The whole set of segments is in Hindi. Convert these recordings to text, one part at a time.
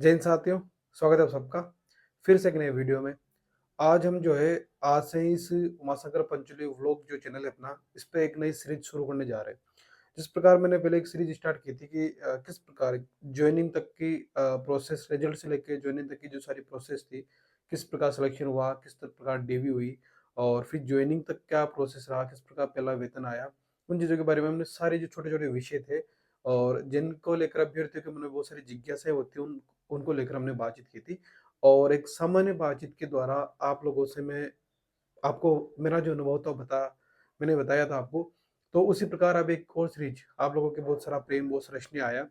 जय हिंद साथियों, स्वागत है आप सबका फिर से एक नए वीडियो में। आज हम जो है आज से ही इस उमाशंकर पंचोली व्लॉग जो चैनल है अपना, इस पे एक नई सीरीज शुरू करने जा रहे हैं। जिस प्रकार मैंने पहले एक सीरीज स्टार्ट की थी कि किस प्रकार जॉइनिंग तक की प्रोसेस, रिजल्ट से लेके जॉइनिंग तक की जो सारी प्रोसेस थी, किस प्रकार सिलेक्शन हुआ, किस प्रकार डीवी हुई और फिर जॉइनिंग तक क्या प्रोसेस रहा, किस प्रकार पहला वेतन आया, उन चीज़ों के बारे में हमने सारे जो छोटे-छोटे विषय थे और जिनको लेकर अभ्यर्थियों के मन में बहुत सारी जिज्ञासाएँ होती हैं, उन उनको लेकर हमने बातचीत की थी। और एक सामान्य बातचीत के द्वारा आप लोगों से मैं आपको मेरा जो अनुभव था मैंने बताया था आपको। तो उसी प्रकार अब एक और सीरीज आप लोगों के बहुत सारा प्रेम, बहुत सारा स्नेह आया,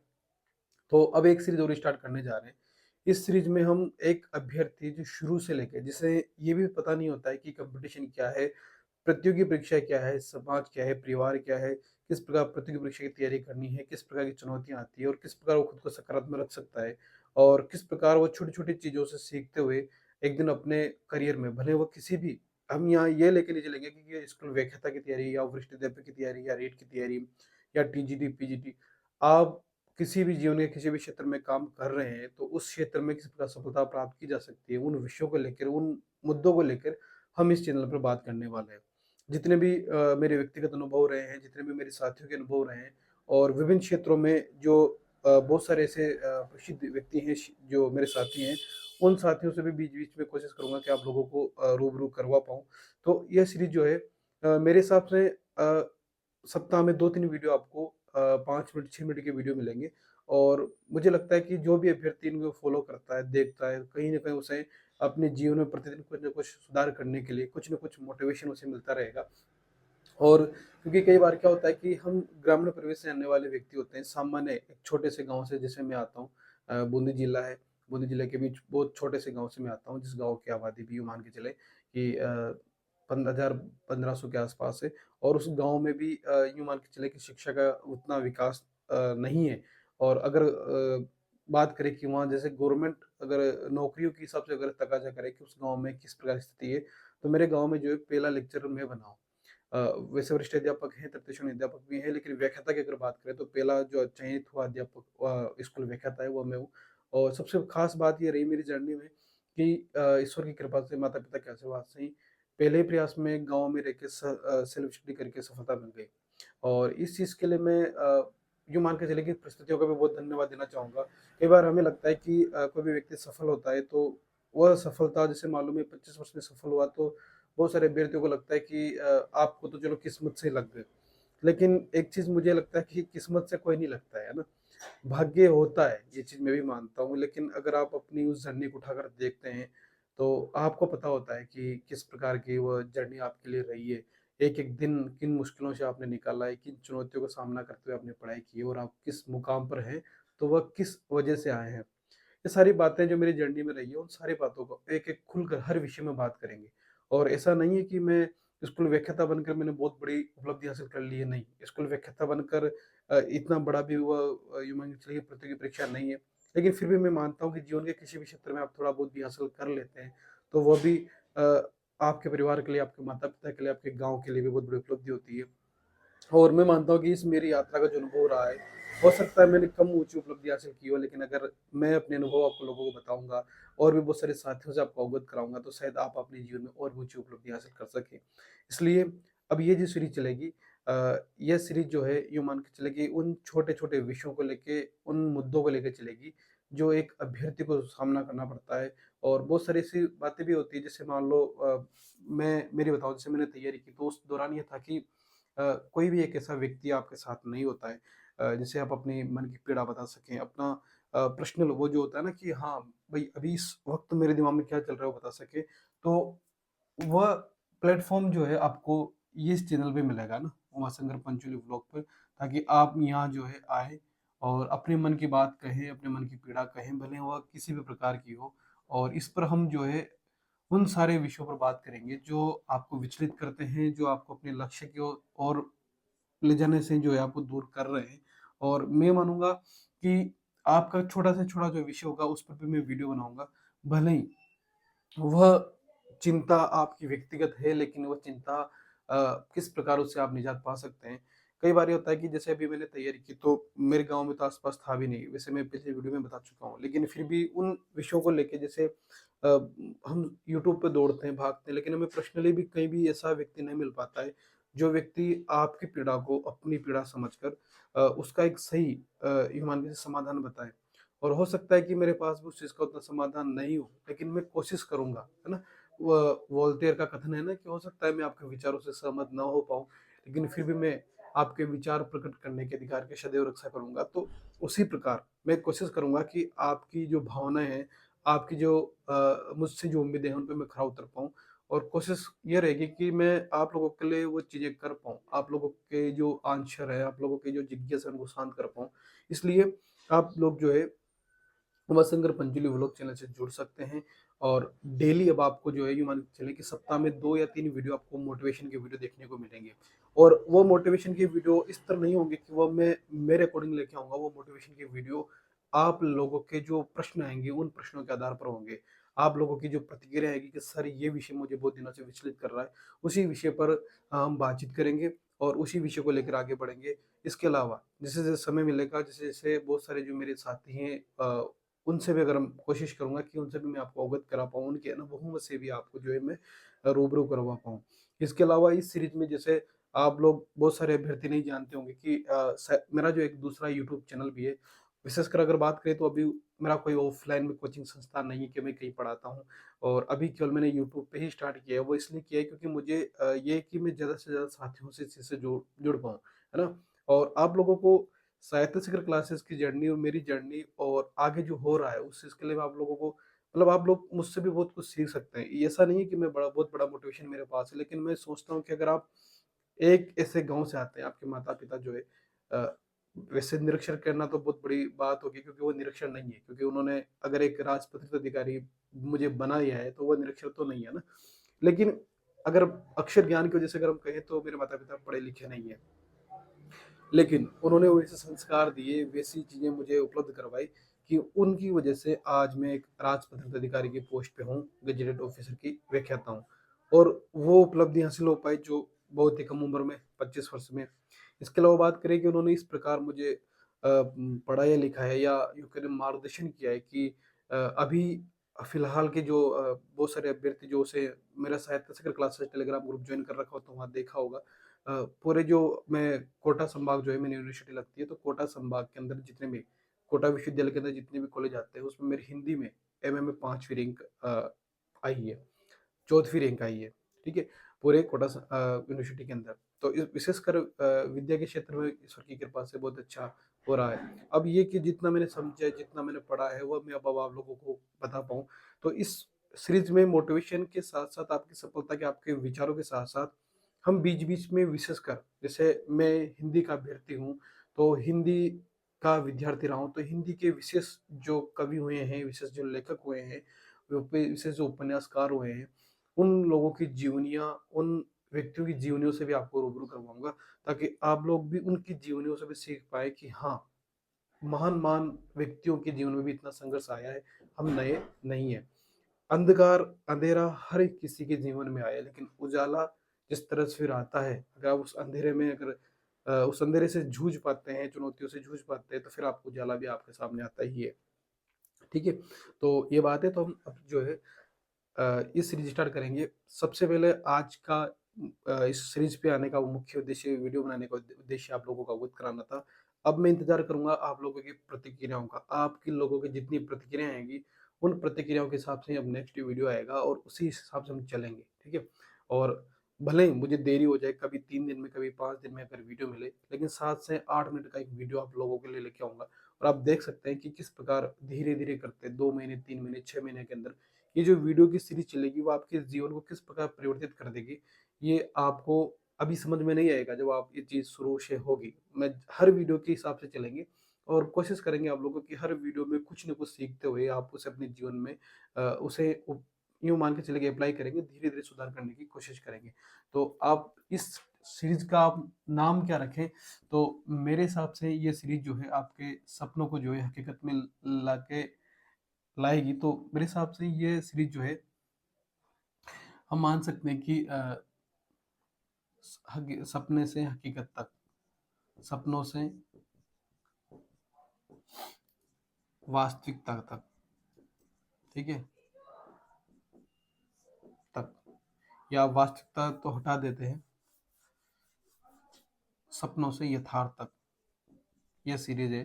तो अब एक सीरीज और स्टार्ट करने जा रहे हैं। इस सीरीज में हम एक अभ्यर्थी जो शुरू से लेके, जिसे ये भी पता नहीं होता है कि कंपटीशन क्या है, प्रतियोगी परीक्षा क्या है, समाज क्या है, परिवार क्या है, किस प्रकार प्रतियोगी परीक्षा की तैयारी करनी है, किस प्रकार की चुनौतियाँ आती है और किस प्रकार वो खुद को सकारात्मक रख सकता है और किस प्रकार वो छोटी-छोटी चीज़ों से सीखते हुए एक दिन अपने करियर में, भले वो किसी भी, हम यहाँ ये लेके नहीं चलेंगे कि ये स्कूल व्याख्याता की तैयारी या वरिष्ठ अध्यापक की तैयारी या रीट की तैयारी या टीजीटी, पीजीटी, आप किसी भी जीवन के किसी भी क्षेत्र में काम कर रहे हैं, तो उस क्षेत्र में किस प्रकार सफलता प्राप्त की जा सकती है, उन विषयों को लेकर, उन मुद्दों को लेकर हम इस चैनल पर बात करने वाले हैं। जितने भी मेरे व्यक्तिगत अनुभव रहे हैं, जितने भी मेरे साथियों के अनुभव रहे हैं और विभिन्न क्षेत्रों में जो बहुत सारे ऐसे प्रसिद्ध व्यक्ति हैं जो मेरे साथी हैं, उन साथियों से भी बीच-बीच में कोशिश करूँगा कि आप लोगों को रूबरू करवा पाऊँ। तो यह सीरीज़ जो है मेरे हिसाब से सप्ताह में 2-3 वीडियो आपको 5 मिनट, 6 मिनट के वीडियो मिलेंगे और मुझे लगता है कि जो भी अभ्यर्थी इनको फ़ॉलो करता है, देखता है, कहीं न कहीं उसे अपने जीवन में प्रतिदिन कुछ न कुछ सुधार करने के लिए कुछ न कुछ मोटिवेशन उसे मिलता रहेगा। और क्योंकि कई बार क्या होता है कि हम ग्रामीण परिवेश से आने वाले व्यक्ति होते हैं, सामान्य एक छोटे से गाँव से जैसे मैं आता हूँ, बूंदी जिला है, बूंदी जिले के बीच बहुत छोटे से गाँव से मैं आता हूँ, जिस गाँव की आबादी भी यूँ मान के चलें कि 15,000-1500 के आस-पास है और उस गाँव में भी यूँ मान के चलें कि शिक्षा का उतना विकास नहीं है और अगर बात करें कि वहाँ जैसे गवर्नमेंट अगर नौकरियों के हिसाब से अगर तकाज़ा करे कि उस गाँव में किस प्रकार की स्थिति है, तो मेरे गाँव में जो है पहला लेक्चरर मैं बना हूँ। वैसे वरिष्ठ अध्यापक हैं, तृतीय श्रेणी अध्यापक भी हैं, लेकिन व्याख्याता की अगर बात करें तो पहला जो चयनित हुआ अध्यापक स्कूल व्याख्याता है वो मैं हूँ। और सबसे ख़ास बात ये रही मेरी जर्नी में कि ईश्वर की कृपा से, माता-पिता के आशीर्वाद से ही पहले ही प्रयास में गाँव में रह के सेल्फ स्टडी करके सफलता मिल गई। और इस चीज़ के लिए मैं यूँ मान के चलिए कि परिस्थितियों का भी बहुत धन्यवाद देना चाहूँगा। कई बार हमें लगता है कि कोई भी व्यक्ति सफल होता है तो वह सफलता, जैसे मालूम है 25 वर्ष में सफल हुआ, तो बहुत सारे अभ्यर्थियों को लगता है कि आपको तो चलो किस्मत से लग गए। लेकिन एक चीज़ मुझे लगता है कि किस्मत से कोई नहीं लगता है ना? भाग्य होता है, ये चीज़ मैं भी मानता हूँ, लेकिन अगर आप अपनी उस जर्नी को उठाकर देखते हैं, तो आपको पता होता है कि किस प्रकार की वह जर्नी आपके लिए रही है। एक-एक दिन किन मुश्किलों से आपने निकाला है, किन चुनौतियों का सामना करते हुए आपने पढ़ाई की है और आप किस मुकाम पर हैं, तो वह किस वजह से आए हैं। ये सारी बातें जो मेरी जर्नी में रही है, उन सारी बातों को एक-एक खुलकर हर विषय में बात करेंगे। और ऐसा नहीं है कि मैं स्कूल व्याख्याता बनकर मैंने बहुत बड़ी उपलब्धि हासिल कर ली है, नहीं। स्कूल व्याख्याता बनकर इतना बड़ा भी हुआ यूँ मान के चलिए प्रतियोगी परीक्षा नहीं है। लेकिन फिर भी मैं मानता हूँ कि जीवन के किसी भी क्षेत्र में आप थोड़ा बहुत भी हासिल कर लेते हैं, तो वह भी अ, आपके परिवार के लिए, आपके माता-पिता के लिए, आपके गाँव के लिए भी बहुत बड़ी उपलब्धि होती है। और मैं मानता हूँ कि इस मेरी यात्रा का जो अनुभव रहा है, हो सकता है मैंने कम ऊँची उपलब्धि हासिल की हो, लेकिन अगर मैं अपने अनुभव आपको लोगों को बताऊँगा और भी बहुत सारे साथियों से आपको अवगत कराऊँगा, तो शायद आप अपने जीवन में और भी ऊँची उपलब्धि हासिल कर सकें। इसलिए अब ये जो सीरीज़ चलेगी, यह सीरीज़ जो है यूँ मान के चलें कि उन छोटे-छोटे विषयों को लेके, उन मुद्दों को लेके चलेगी, जो एक अभ्यर्थी को सामना करना पड़ता है। और बहुत सारी ऐसी बातें भी होती हैं, जैसे मान लो मैं मेरी बताऊँ, जैसे मैंने तैयारी की, तो उस दौरान ये था कि कोई भी एक ऐसा व्यक्ति आपके साथ नहीं होता है जिसे आप अपनी मन की पीड़ा बता सकें, अपना पर्सनल वो जो होता है ना कि हाँ, भई अभी इस वक़्त मेरे दिमाग में क्या चल रहा है वो बता सके। तो वह प्लेटफ़ॉर्म जो है आपको ये इस चैनल पे मिलेगा ना, उमाशंकर पंचोली व्लॉग पर, ताकि आप यहाँ जो है आएँ और अपने मन की बात कहें, अपने मन की पीड़ा कहें, भले वह किसी भी प्रकार की हो। और इस पर हम जो है उन सारे विषयों पर बात करेंगे जो आपको विचलित करते हैं, जो आपको अपने लक्ष्य की ओर ले जाने से जो है आपको दूर कर रहे हैं। और मैं मानूँगा कि आपका छोटा से छोटा जो विषय होगा उस पर भी मैं वीडियो बनाऊँगा। भले ही वह चिंता आपकी व्यक्तिगत है, लेकिन वह चिंता किस प्रकार उससे आप निजात पा सकते हैं। कई बार ये होता है कि जैसे अभी मैंने तैयारी की तो मेरे गाँव में तो आस-पास था भी नहीं, वैसे मैं पिछले वीडियो में बता चुका हूँ। लेकिन फिर भी उन विषयों को लेके जैसे हम यूट्यूब पे दौड़ते हैं, भागते हैं, लेकिन हमें पर्सनली भी कहीं भी ऐसा व्यक्ति नहीं मिल पाता है, जो व्यक्ति आपकी पीड़ा को अपनी पीड़ा समझकर उसका एक सही यूँ मान लीजिए समाधान बताए। और हो सकता है कि मेरे पास भी उस चीज़ का उतना समाधान नहीं हो, लेकिन मैं कोशिश करूँगा, है ना? वोल्टेयर का कथन है ना कि हो सकता है मैं आपके विचारों से सहमत ना हो पाऊँ, लेकिन फिर भी मैं आपके विचार प्रकट करने के अधिकार की सदैव रक्षा करूँगा। तो उसी प्रकार मैं कोशिश करूँगा कि आपकी जो भावनाएँ हैं, आपकी जो मुझसे जो उम्मीदें हैं, उन पे मैं खरा उतर पाऊँ और कोशिश ये रहेगी कि मैं आप लोगों के लिए वो चीज़ें कर पाऊँ। आप लोगों के जो आंसर है, आप लोगों की जो जिज्ञासा है, उनको शांत कर पाऊँ। इसलिए आप लोग जो है उमाशंकर पंचुली व्लॉग चैनल से जुड़ सकते हैं और डेली अब आपको जो है ये मान के चलें कि सप्ताह में 2 या 3 वीडियो आपको मोटिवेशन के वीडियो देखने को मिलेंगे। और वो मोटिवेशन के वीडियो इस तरह नहीं होंगे कि वो मैं मेरे अकॉर्डिंग लेके आऊँगा, वो मोटिवेशन के वीडियो आप लोगों के जो प्रश्न आएँगे, उन प्रश्नों के आधार पर होंगे। आप लोगों की जो प्रतिक्रिया आएगी कि सर ये विषय मुझे बहुत दिनों से विचलित कर रहा है, उसी विषय पर हम बातचीत करेंगे और उसी विषय को लेकर आगे बढ़ेंगे। इसके अलावा जैसे-जैसे समय मिलेगा, जैसे-जैसे बहुत सारे जो मेरे साथी हैं उनसे भी अगर हम कोशिश करूँगा कि उनसे भी मैं आपको अवगत करा पाऊँ, उनके अनुभवों से भी आपको जो है मैं रूबरू करवा पाऊँ। इसके अलावा इस सीरीज़ में जैसे आप लोग बहुत सारे अभ्यर्थी नहीं जानते होंगे कि मेरा जो एक दूसरा यूट्यूब चैनल भी है, विशेषकर अगर बात करें तो अभी मेरा कोई ऑफ़लाइन में कोचिंग संस्थान नहीं है कि मैं कहीं पढ़ाता हूँ और अभी केवल मैंने यूट्यूब पे ही स्टार्ट किया है। वो इसलिए किया है क्योंकि मुझे ये है कि मैं ज़्यादा से ज़्यादा साथियों से इस चीज़ से जुड़ पाऊँ, है ना? और आप लोगों को साहित्य शिखर क्लासेस की जर्नी और मेरी जर्नी और आगे जो हो रहा है उस चीज़ के लिए मैं आप लोगों को मतलब आप लोग मुझसे भी बहुत कुछ सीख सकते हैं। ये ऐसा नहीं है कि मैं बहुत बड़ा मोटिवेशन मेरे पास है, लेकिन मैं सोचता हूँ कि अगर आप एक ऐसे गाँव से आते हैं, आपके माता-पिता जो है अ, वैसे निरीक्षण करना तो बहुत बड़ी बात होगी क्योंकि वो निरीक्षण नहीं है, क्योंकि उन्होंने अगर एक राजपत्रित अधिकारी मुझे बनाया है, तो वो निरीक्षर तो नहीं है ना। लेकिन अगर अक्षर ज्ञान की वजह से अगर हम कहें तो मेरे माता-पिता पढ़े-लिखे नहीं हैं। लेकिन उन्होंने वैसे संस्कार दिए, वैसी चीज़ें मुझे उपलब्ध करवाई कि उनकी वजह से आज मैं एक राजपत्रित अधिकारी की पोस्ट पे हूँ, गजेटेड ऑफिसर की व्याख्याता हूँ। और वो उपलब्धि हासिल हो पाई जो बहुत ही कम उम्र में 25 वर्ष में। इसके अलावा बात करें कि उन्होंने इस प्रकार मुझे पढ़ाया-लिखाया या यूँ कहें मार्गदर्शन किया है कि अभी फ़िलहाल के जो बहुत सारे अभ्यर्थी जो उसे मेरा साहित्य शिखर क्लासेस टेलीग्राम ग्रुप जॉइन कर रखा हो तो वहाँ देखा होगा। पूरे जो मैं कोटा संभाग जो है मेरी यूनिवर्सिटी लगती है, तो कोटा संभाग के अंदर जितने भी कोटा विश्वविद्यालय के अंदर जितने भी कॉलेज आते हैं, उसमें मेरी हिंदी में एमए में 5वीं रैंक आई है, 4वीं रैंक आई है, ठीक है? पूरे कोटा यूनिवर्सिटी के अंदर। तो इस विशेषकर विद्या के क्षेत्र में ईश्वर की कृपा से बहुत अच्छा हो रहा है। अब ये कि जितना मैंने समझा है, जितना मैंने पढ़ा है, वो मैं अब आप लोगों को बता पाऊँ। तो इस सीरीज़ में मोटिवेशन के साथ-साथ आपकी सफलता के आपके विचारों के साथ-साथ हम बीच-बीच में विशेषकर जैसे मैं हिंदी का अभ्यर्थी हूँ, तो हिंदी का विद्यार्थी रहा हूँ, तो हिंदी के विशेष जो कवि हुए हैं, विशेष जो लेखक हुए हैं, विशेष जो उपन्यासकार हुए हैं, उन लोगों की जीवनियाँ, उन व्यक्तियों की जीवनियों से भी आपको रूबरू करवाऊँगा, ताकि आप लोग भी उनकी जीवनियों से भी सीख पाएँ कि हाँ, महान-महान व्यक्तियों के जीवन में भी इतना संघर्ष आया है, हम नए नहीं हैं। अंधकार, अंधेरा हर एक किसी के जीवन में आया है, लेकिन उजाला जिस तरह से फिर आता है, अगर आप उस अंधेरे में अगर उस अंधेरे से जूझ पाते हैं, चुनौतियों से जूझ पाते हैं, तो फिर आपको उजाला भी आपके सामने आता ही है। ठीक है? तो ये बात है, तो हम अब जो है ये सीरीज़ स्टार्ट करेंगे। सबसे पहले आज का इस सीरीज़ पे आने का वो मुख्य उद्देश्य वीडियो बनाने का उद्देश्य आप लोगों को अवगत कराना था। अब मैं इंतज़ार करूँगा आप लोगों की प्रतिक्रियाओं का। आपकी लोगों की जितनी प्रतिक्रियाएँ आएँगी, उन प्रतिक्रियाओं के हिसाब से अब नेक्स्ट वीडियो आएगा और उसी हिसाब से हम चलेंगे, ठीक है? और भले ही मुझे देरी हो जाए, कभी 3 दिन में, कभी 5 दिन में अगर वीडियो मिले, लेकिन 7 से 8 मिनट का एक वीडियो आप लोगों के लिए लेके आऊँगा और आप देख सकते हैं कि किस प्रकार धीरे-धीरे करते 2 महीने, 3 महीने, 6 महीने के अंदर ये जो वीडियो की सीरीज़ चलेगी वो आपके जीवन को किस प्रकार परिवर्तित कर देगी, ये आपको अभी समझ में नहीं आएगा जब आप ये चीज़ शुरू से होगी। मैं हर वीडियो के हिसाब से चलेंगे और कोशिश करेंगे आप लोगों की हर वीडियो में कुछ न कुछ सीखते हुए आप उसे अपने जीवन में उसे यूँ मान के चलिए कि अप्लाई करेंगे, धीरे-धीरे सुधार करने की कोशिश करेंगे। तो आप इस सीरीज़ का आप नाम क्या रखें? तो मेरे हिसाब से ये सीरीज़ जो है आपके सपनों को जो है हकीकत में लाके लाएगी, तो मेरे हिसाब से ये सीरीज़ जो है हम मान सकते हैं कि सपने से हकीकत तक। सपनों से वास्तविकता तक, ठीक है, तक, या वास्तविकता तो हटा देते हैं, सपनों से यथार्थ तक, ये सीरीज है।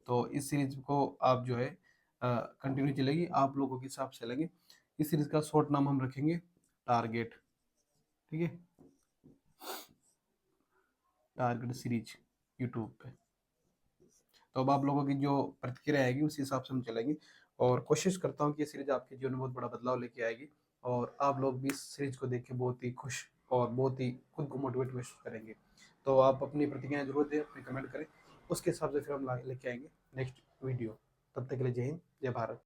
तो इस सीरीज को आप जो है कंटिन्यू चलेगी, आप लोगों के हिसाब से चलेंगे। इस सीरीज का शॉर्ट नाम हम रखेंगे टारगेट, ठीक है, टारगेट सीरीज यूट्यूब पे। तो अब आप लोगों की जो प्रतिक्रिया आएगी उसी हिसाब से हम चलेंगे, और कोशिश करता हूँ कि ये सीरीज आपके जीवन में बहुत बड़ा बदलाव लेके आएगी, और आप लोग भी इस सीरीज को देख के बहुत ही खुश और बहुत ही खुद को मोटिवेट महसूस करेंगे। तो आप अपनी प्रतिक्रियाएं जरूर दें, अपनी कमेंट करें, उसके हिसाब से फिर हम लेके आएंगे नेक्स्ट वीडियो। तब तक के लिए जय हिंद, जय भारत।